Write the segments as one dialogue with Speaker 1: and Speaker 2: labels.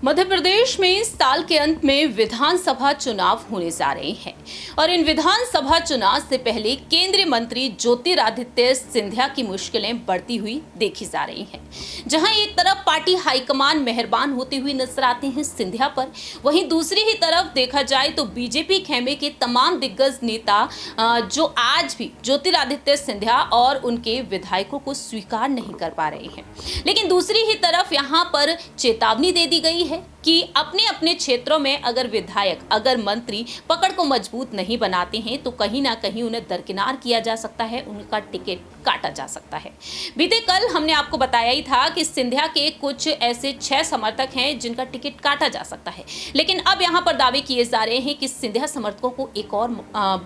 Speaker 1: मध्य प्रदेश में साल के अंत में विधानसभा चुनाव होने जा रहे हैं और इन विधानसभा चुनाव से पहले केंद्रीय मंत्री ज्योतिरादित्य सिंधिया की मुश्किलें बढ़ती हुई देखी जा रही हैं। जहां एक तरफ पार्टी हाईकमान मेहरबान होते हुए नजर आते हैं सिंधिया पर, वहीं दूसरी ही तरफ देखा जाए तो बीजेपी खेमे के तमाम दिग्गज नेता जो आज भी ज्योतिरादित्य सिंधिया और उनके विधायकों को स्वीकार नहीं कर पा रहे हैं। लेकिन दूसरी ही तरफ यहां पर चेतावनी दे दी गई है कि अपने अपने क्षेत्रों में अगर मंत्री पकड़ को मजबूत नहीं बनाते हैं तो कहीं ना कहीं उन्हें दरकिनार किया जा सकता है, उनका टिकट काटा जा सकता है। बीते कल हमने आपको बताया ही था कि सिंधिया के कुछ ऐसे 6 समर्थक हैं जिनका टिकट काटा जा सकता है, लेकिन अब यहां पर दावे किए जा रहे हैं कि सिंधिया समर्थकों को एक और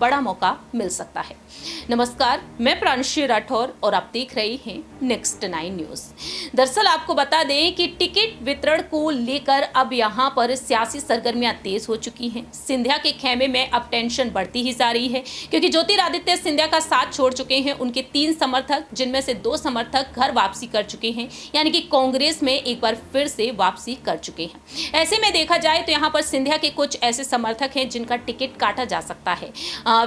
Speaker 1: बड़ा मौका मिल सकता है। नमस्कार, मैं प्रांशी राठौर और आप देख रहे हैं नेक्स्ट 9 न्यूज। दरअसल आपको बता दें कि टिकट वितरण को लेकर अब यहां पर सियासी सरगर्मियां तेज हो चुकी हैं। सिंधिया के खेमे में अब टेंशन बढ़ती ही जा रही है, क्योंकि ज्योतिरादित्य सिंधिया का साथ छोड़ चुके हैं उनके 3 समर्थक, जिनमें से 2 समर्थक घर वापसी कर चुके हैं, यानी कि कांग्रेस में एक बार फिर से वापसी कर चुके हैं। ऐसे में देखा जाए तो यहां पर सिंधिया के कुछ ऐसे समर्थक हैं जिनका टिकट काटा जा सकता है।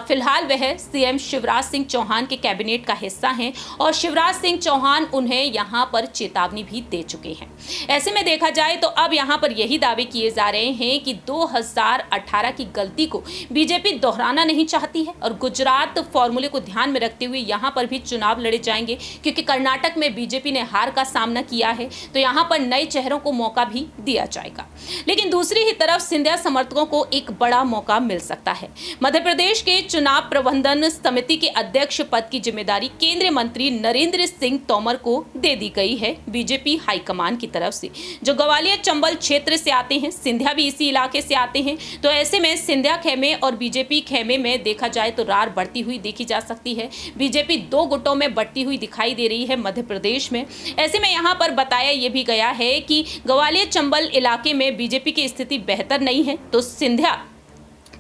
Speaker 1: फिलहाल वह सीएम शिवराज सिंह चौहान के कैबिनेट का हिस्सा हैं और शिवराज सिंह चौहान उन्हें यहां पर चेतावनी भी दे चुके हैं। ऐसे में देखा जाए तो अब यहां पर यही दावे किए जा रहे हैं कि 2018 की गलती को बीजेपी दोहराना नहीं चाहती है और गुजरात फॉर्मूले को ध्यान में रखते हुए यहां पर भी चुनाव लड़े जाएंगे, क्योंकि कर्नाटक में बीजेपी ने हार का सामना किया है, तो यहां पर नए चेहरों को मौका भी दिया जाएगा। लेकिन दूसरी ही तरफ सिंधिया समर्थकों को एक बड़ा मौका मिल सकता है। मध्य प्रदेश के चुनाव प्रबंधन समिति के अध्यक्ष पद की जिम्मेदारी केंद्रीय मंत्री नरेंद्र सिंह तोमर को दे दी गई है बीजेपी हाईकमान की तरफ से, जो ग्वालियर चंबल क्षेत्र से आते हैं। सिंधिया भी इसी इलाके से आते हैं, तो ऐसे में सिंधिया खेमे और बीजेपी खेमे में देखा जाए तो रार बढ़ती हुई देखी जा सकती है। बीजेपी 2 गुटों में बढ़ती हुई दिखाई दे रही है मध्य प्रदेश में। ऐसे में यहां पर बताया यह भी गया है कि ग्वालियर चंबल इलाके में बीजेपी की स्थिति बेहतर नहीं है, तो सिंधिया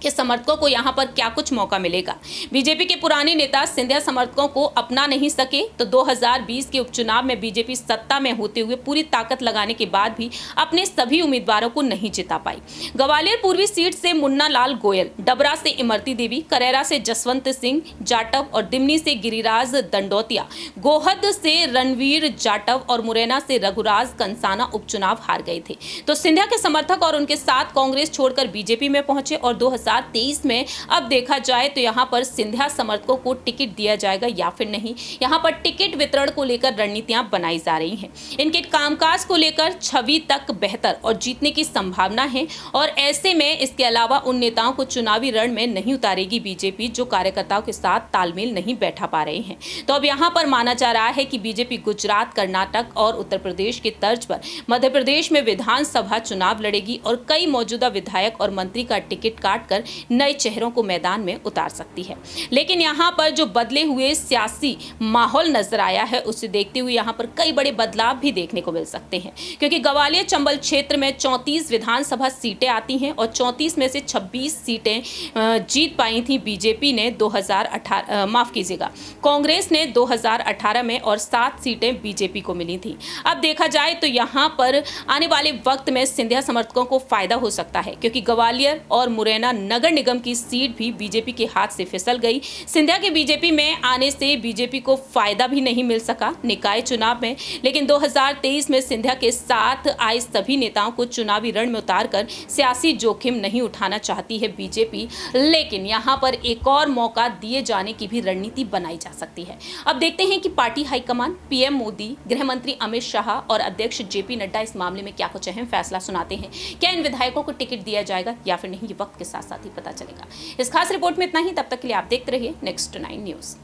Speaker 1: के समर्थकों को यहां पर क्या कुछ मौका मिलेगा। बीजेपी के पुराने नेता सिंधिया समर्थकों को अपना नहीं सके, तो 2020 के उपचुनाव में बीजेपी सत्ता में होते हुए पूरी ताकत लगाने के बाद भी अपने सभी उम्मीदवारों को नहीं जिता पाई। ग्वालियर पूर्वी सीट से मुन्ना लाल गोयल, डबरा से इमरती देवी, करेरा से जसवंत सिंह जाटव और दिमनी से गिरिराज दंडोतिया, गोहद से रणवीर जाटव और मुरैना से रघुराज कंसाना उपचुनाव हार गए थे। तो सिंधिया के समर्थक और उनके साथ कांग्रेस छोड़कर बीजेपी में पहुंचे और 2023 में अब देखा जाए तो यहां पर सिंधिया समर्थकों को टिकट दिया जाएगा या फिर नहीं। यहां पर टिकट वितरण को लेकर रणनीतियां बनाई जा रही हैं। इनके कामकाज को लेकर छवि तक बेहतर और जीतने की संभावना है, और ऐसे में इसके अलावा उन नेताओं को चुनावी रण में नहीं उतारेगी बीजेपी जो कार्यकर्ताओं के साथ तालमेल नहीं बैठा पा रहे हैं। तो अब यहां पर माना जा रहा है कि बीजेपी गुजरात, कर्नाटक और उत्तर प्रदेश के तर्ज पर मध्य प्रदेश में विधानसभा चुनाव लड़ेगी और कई मौजूदा विधायक और मंत्री का टिकट काटकर नए चेहरों को मैदान में उतार सकती है। लेकिन यहां पर जो बदले हुए सियासी माहौल नजर आया है, उसे देखते हुए यहां पर कई बड़े बदलाव भी देखने को मिल सकते हैं, क्योंकि ग्वालियर चंबल क्षेत्र में 34 विधानसभा सीटें आती हैं और 34 में से 26 सीटें जीत पाई थी बीजेपी ने 2018 कांग्रेस ने 2018 में, और 7 सीटें बीजेपी को मिली थी। अब देखा जाए तो यहां पर आने वाले वक्त में सिंधिया समर्थकों को फायदा हो सकता है, क्योंकि ग्वालियर और मुरैना नगर निगम की सीट भी बीजेपी के हाथ से फिसल गई। सिंधिया के बीजेपी में आने से बीजेपी को फायदा भी नहीं मिल सका निकाय चुनाव में, लेकिन 2023 में सिंधिया के साथ आए सभी नेताओं को चुनावी रण में उतारकर सियासी जोखिम नहीं उठाना चाहती है बीजेपी। लेकिन यहां पर एक और मौका दिए जाने की भी रणनीति बनाई जा सकती है। अब देखते हैं कि पार्टी हाईकमान, पीएम मोदी, गृह मंत्री अमित शाह और अध्यक्ष जेपी नड्डा इस मामले में क्या कुछ अहम फैसला सुनाते हैं। क्या इन विधायकों को टिकट दिया जाएगा या फिर नहीं, ये वक्त के साथ साथ ही पता चलेगा। इस खास रिपोर्ट में इतना ही। तब तक के लिए आप देखते रहिए नेक्स्ट 9 न्यूज।